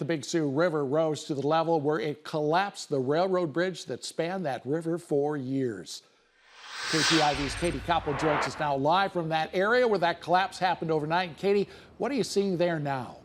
The Big Sioux River rose to the level where it collapsed the railroad bridge that spanned that river for years. KTIV's Katie Koppel joins us now live from that area where that collapse happened overnight. And Katie, what are you seeing there now?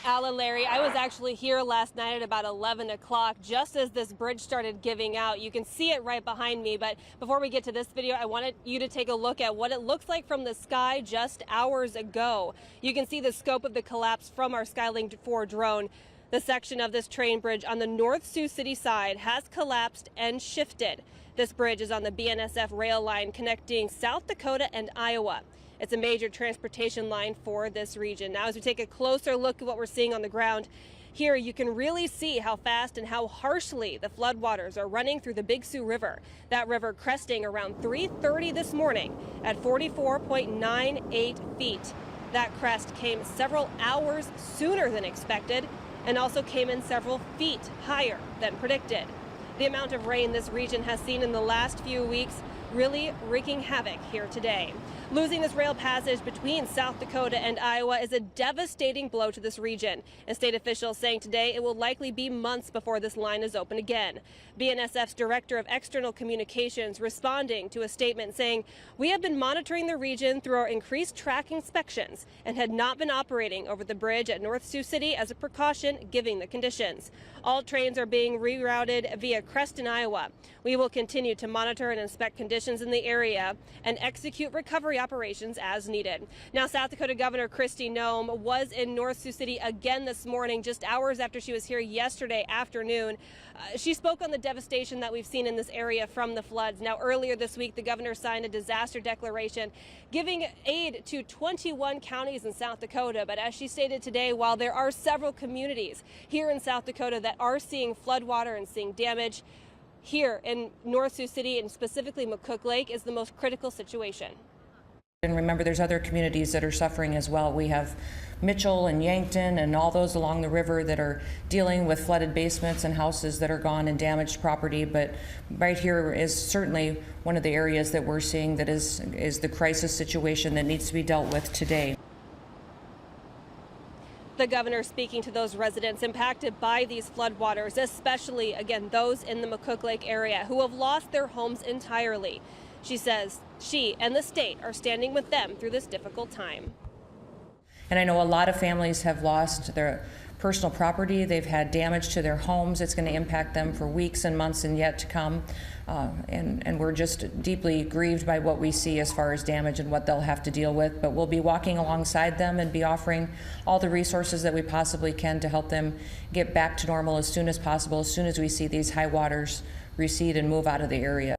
Alan, Larry, I was actually here last night at about 11 o'clock, just as this bridge started giving out. You can see it right behind me, but before we get to this video, I wanted you to take a look at what it looks like from the sky just hours ago. You can see the scope of the collapse from our Skylink 4 drone. The section of this train bridge on the North Sioux City side has collapsed and shifted. This bridge is on the BNSF rail line connecting South Dakota and Iowa. It's a major transportation line for this region. Now, as we take a closer look at what we're seeing on the ground, here you can really see how fast and how harshly the floodwaters are running through the Big Sioux River. That river cresting around 3:30 this morning at 44.98 feet. That crest came several hours sooner than expected and also came in several feet higher than predicted. The amount of rain this region has seen in the last few weeks really wreaking havoc here today. Losing this rail passage between South Dakota and Iowa is a devastating blow to this region, and state officials saying today it will likely be months before this line is open again. BNSF's Director of External Communications responding to a statement saying, "We have been monitoring the region through our increased track inspections and had not been operating over the bridge at North Sioux City as a precaution given the conditions. All trains are being rerouted via Creston, Iowa. We will continue to monitor and inspect conditions in the area and execute recovery operations as needed." Now, South Dakota Governor Kristi Noem was in North Sioux City again this morning, just hours after she was here yesterday afternoon. She spoke on the devastation that we've seen in this area from the floods. Now, earlier this week, the governor signed a disaster declaration giving aid to 21 counties in South Dakota. But as she stated today, while there are several communities here in South Dakota that are seeing floodwater and seeing damage, here in North Sioux City and specifically McCook Lake is the most critical situation. And remember, there's other communities that are suffering as well. We have Mitchell and Yankton and all those along the river that are dealing with flooded basements and houses that are gone and damaged property. But right here is certainly one of the areas that we're seeing that is the crisis situation that needs to be dealt with today. The governor speaking to those residents impacted by these floodwaters, especially, again, those in the McCook Lake area who have lost their homes entirely. She says she and the state are standing with them through this difficult time. And I know a lot of families have lost their personal property. They've had damage to their homes. It's going to impact them for weeks and months and yet to come. And we're just deeply grieved by what we see as far as damage and what they'll have to deal with. But we'll be walking alongside them and be offering all the resources that we possibly can to help them get back to normal as soon as possible, as soon as we see these high waters recede and move out of the area.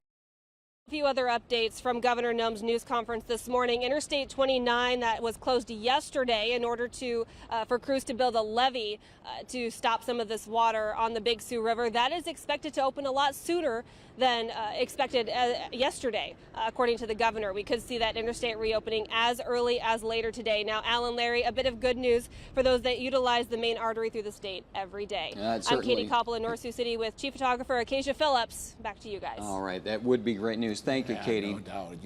A few other updates from Governor Noem's news conference this morning. Interstate 29 that was closed yesterday in order to for crews to build a levee to stop some of this water on the Big Sioux River. That is expected to open a lot sooner than expected yesterday, according to the governor. We could see that interstate reopening as early as later today. Now, Alan, Larry, a bit of good news for those that utilize the main artery through the state every day. I'm Katie Koppel in North Sioux City with Chief Photographer Acacia Phillips. Back to you guys. All right, that would be great news. Thank you, Katie. No doubt.